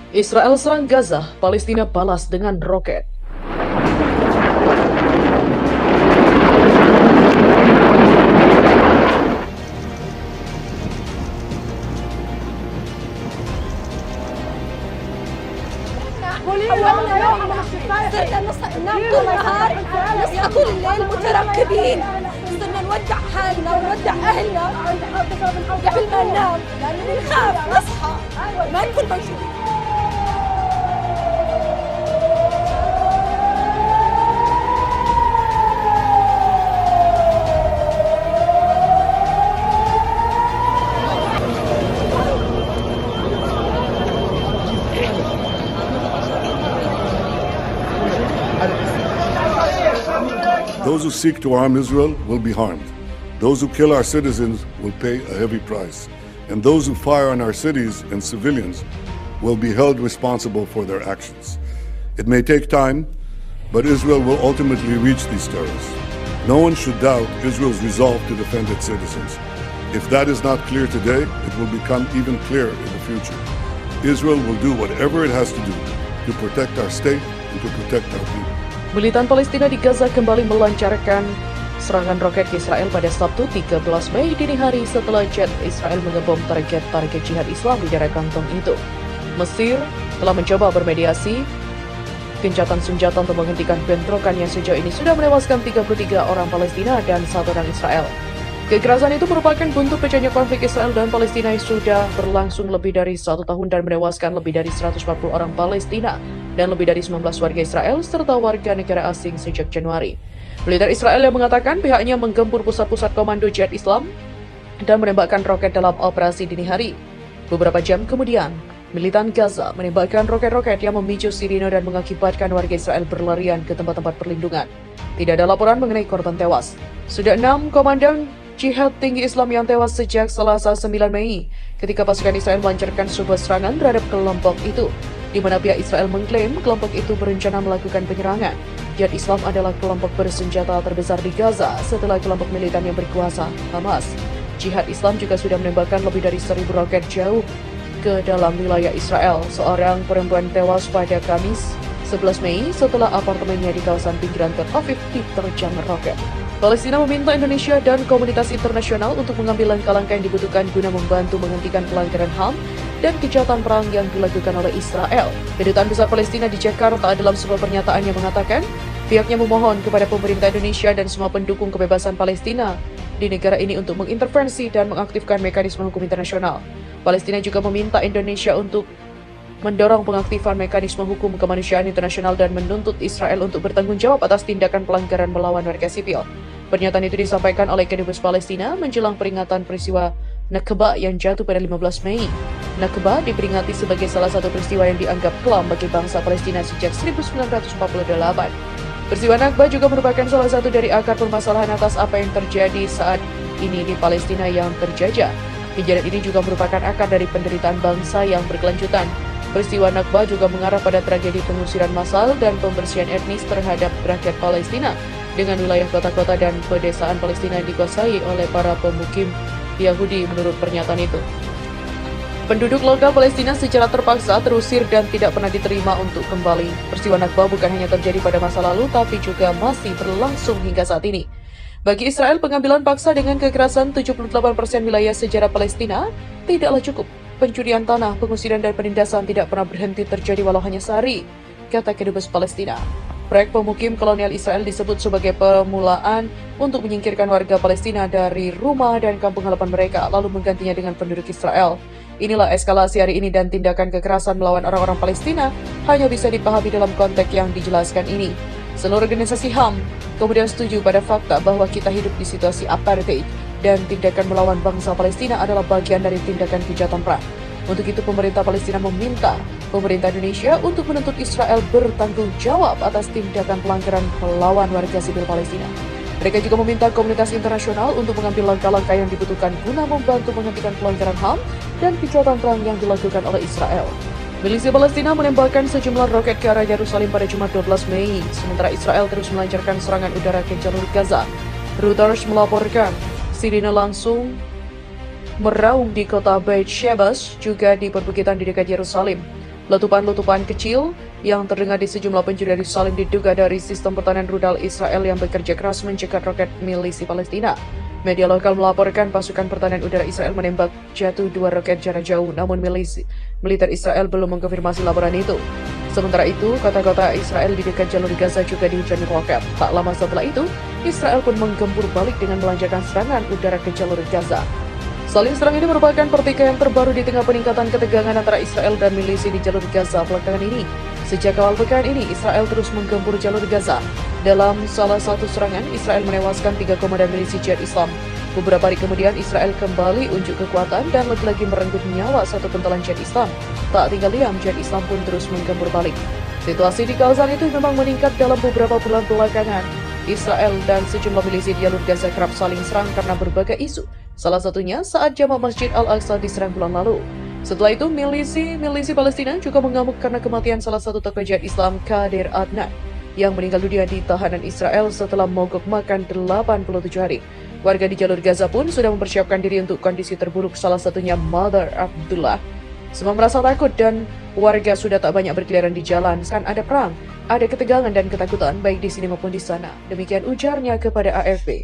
Israel serang Gaza, Palestina balas dengan roket. صرنا ننام طول النهار، نصحى طول الليل مترقبين، صرنا نودع حالنا ونودع أهلنا قبل ما ننام، لأنه بنخاف نصحى ما نكون موجودين. Those who seek to harm Israel will be harmed. Those who kill our citizens will pay a heavy price. And those who fire on our cities and civilians will be held responsible for their actions. It may take time, but Israel will ultimately reach these terrorists. No one should doubt Israel's resolve to defend its citizens. If that is not clear today, it will become even clearer in the future. Israel will do whatever it has to do to protect our state and to protect our people. Militan Palestina di Gaza kembali melancarkan serangan roket ke Israel pada Sabtu 13 Mei dini hari setelah jet Israel mengebom target-target jihad Islam di daerah kantong itu. Mesir telah mencoba bermediasi gencatan senjata untuk menghentikan bentrokan yang sejauh ini sudah menewaskan 33 orang Palestina dan 1 orang Israel. Kekerasan itu merupakan buntut pecahnya konflik Israel dan Palestina yang sudah berlangsung lebih dari 1 tahun dan menewaskan lebih dari 140 orang Palestina dan lebih dari 19 warga Israel serta warga negara asing sejak Januari. Militer Israel yang mengatakan pihaknya menggempur pusat-pusat komando jihad Islam dan menembakkan roket dalam operasi dini hari. Beberapa jam kemudian, militan Gaza menembakkan roket-roket yang memicu sirine dan mengakibatkan warga Israel berlarian ke tempat-tempat perlindungan. Tidak ada laporan mengenai korban tewas. Sudah 6 komandan jihad tinggi Islam yang tewas sejak Selasa 9 Mei ketika pasukan Israel melancarkan sebuah serangan terhadap kelompok itu, di mana pihak Israel mengklaim kelompok itu berencana melakukan penyerangan. Jihad Islam adalah kelompok bersenjata terbesar di Gaza setelah kelompok militan yang berkuasa, Hamas. Jihad Islam juga sudah menembakkan lebih dari 1.000 roket jauh ke dalam wilayah Israel. Seorang perempuan tewas pada Kamis 11 Mei setelah apartemennya di kawasan pinggiran Tel Aviv diterjang roket. Palestina meminta Indonesia dan komunitas internasional untuk mengambil langkah-langkah yang dibutuhkan guna membantu menghentikan pelanggaran HAM dan kejahatan perang yang dilakukan oleh Israel. Kedutaan Besar Palestina di Jakarta dalam sebuah pernyataan yang mengatakan pihaknya memohon kepada pemerintah Indonesia dan semua pendukung kebebasan Palestina di negara ini untuk mengintervensi dan mengaktifkan mekanisme hukum internasional. Palestina juga meminta Indonesia untuk mendorong pengaktifan mekanisme hukum kemanusiaan internasional dan menuntut Israel untuk bertanggung jawab atas tindakan pelanggaran melawan warga sipil. Pernyataan itu disampaikan oleh Kedubes Palestina menjelang peringatan peristiwa Nakba yang jatuh pada 15 Mei. Nakba diperingati sebagai salah satu peristiwa yang dianggap kelam bagi bangsa Palestina sejak 1948. Peristiwa Nakba juga merupakan salah satu dari akar permasalahan atas apa yang terjadi saat ini di Palestina yang terjajah. Kejadian ini juga merupakan akar dari penderitaan bangsa yang berkelanjutan. Peristiwa Nakba juga mengarah pada tragedi pengusiran massal dan pembersihan etnis terhadap rakyat Palestina dengan wilayah kota-kota dan pedesaan Palestina yang dikuasai oleh para pemukim Yahudi menurut pernyataan itu. Penduduk lokal Palestina secara terpaksa terusir dan tidak pernah diterima untuk kembali. Peristiwa Nakba bukan hanya terjadi pada masa lalu tapi juga masih berlangsung hingga saat ini. Bagi Israel, pengambilan paksa dengan kekerasan 78% wilayah sejarah Palestina tidaklah cukup. Pencurian tanah, pengusiran dan penindasan tidak pernah berhenti terjadi walau hanya sehari, kata Kedubes Palestina. Proyek pemukim kolonial Israel disebut sebagai permulaan untuk menyingkirkan warga Palestina dari rumah dan kampung halaman mereka, lalu menggantinya dengan penduduk Israel. Inilah eskalasi hari ini dan tindakan kekerasan melawan orang-orang Palestina hanya bisa dipahami dalam konteks yang dijelaskan ini. Seluruh organisasi HAM kemudian setuju pada fakta bahwa kita hidup di situasi apartheid dan tindakan melawan bangsa Palestina adalah bagian dari tindakan kejahatan perang. Untuk itu, pemerintah Palestina meminta pemerintah Indonesia untuk menuntut Israel bertanggung jawab atas tindakan pelanggaran melawan warga sipil Palestina. Mereka juga meminta komunitas internasional untuk mengambil langkah-langkah yang dibutuhkan guna membantu menghentikan pelanggaran HAM dan kejahatan perang yang dilakukan oleh Israel. Milisi Palestina menembakkan sejumlah roket ke arah Yerusalem pada Jumat 12 Mei, sementara Israel terus melancarkan serangan udara ke jalur Gaza. Reuters melaporkan sirine langsung meraung di kota Beit Shebash, juga di perbukitan di dekat Yerusalem. Letupan-letupan kecil yang terdengar di sejumlah penjuru Yerusalem diduga dari sistem pertahanan rudal Israel yang bekerja keras mencegat roket milisi Palestina. Media lokal melaporkan pasukan pertahanan udara Israel menembak jatuh 2 roket jarak jauh, namun militer Israel belum mengkonfirmasi laporan itu. Sementara itu, kota-kota Israel di dekat jalur Gaza juga dihujani roket. Tak lama setelah itu, Israel pun menggempur balik dengan melancarkan serangan udara ke jalur Gaza. Saling serang ini merupakan pertikaian terbaru di tengah peningkatan ketegangan antara Israel dan milisi di jalur Gaza belakangan ini. Sejak awal pekan ini, Israel terus menggempur jalur Gaza. Dalam salah satu serangan, Israel menewaskan 3 komandan milisi Jihad Islam. Beberapa hari kemudian, Israel kembali unjuk kekuatan dan lagi-lagi merenggut nyawa satu pentolan Jihad Islam. Tak tinggal diam, Jihad Islam pun terus menggempur balik. Situasi di kawasan itu memang meningkat dalam beberapa bulan belakangan. Israel dan sejumlah milisi di jalur Gaza kerap saling serang karena berbagai isu. Salah satunya saat jamaah Masjid Al-Aqsa diserang bulan lalu. Setelah itu, milisi Palestina juga mengamuk karena kematian salah satu tokoh Jihad Islam, Kadir Adnan, yang meninggal dunia di tahanan Israel setelah mogok makan 87 hari. Warga di jalur Gaza pun sudah mempersiapkan diri untuk kondisi terburuk, salah satunya Mother Abdullah. Semua merasa takut dan warga sudah tak banyak berkeliaran di jalan. Kan ada perang, ada ketegangan dan ketakutan baik di sini maupun di sana. Demikian ujarnya kepada AFP.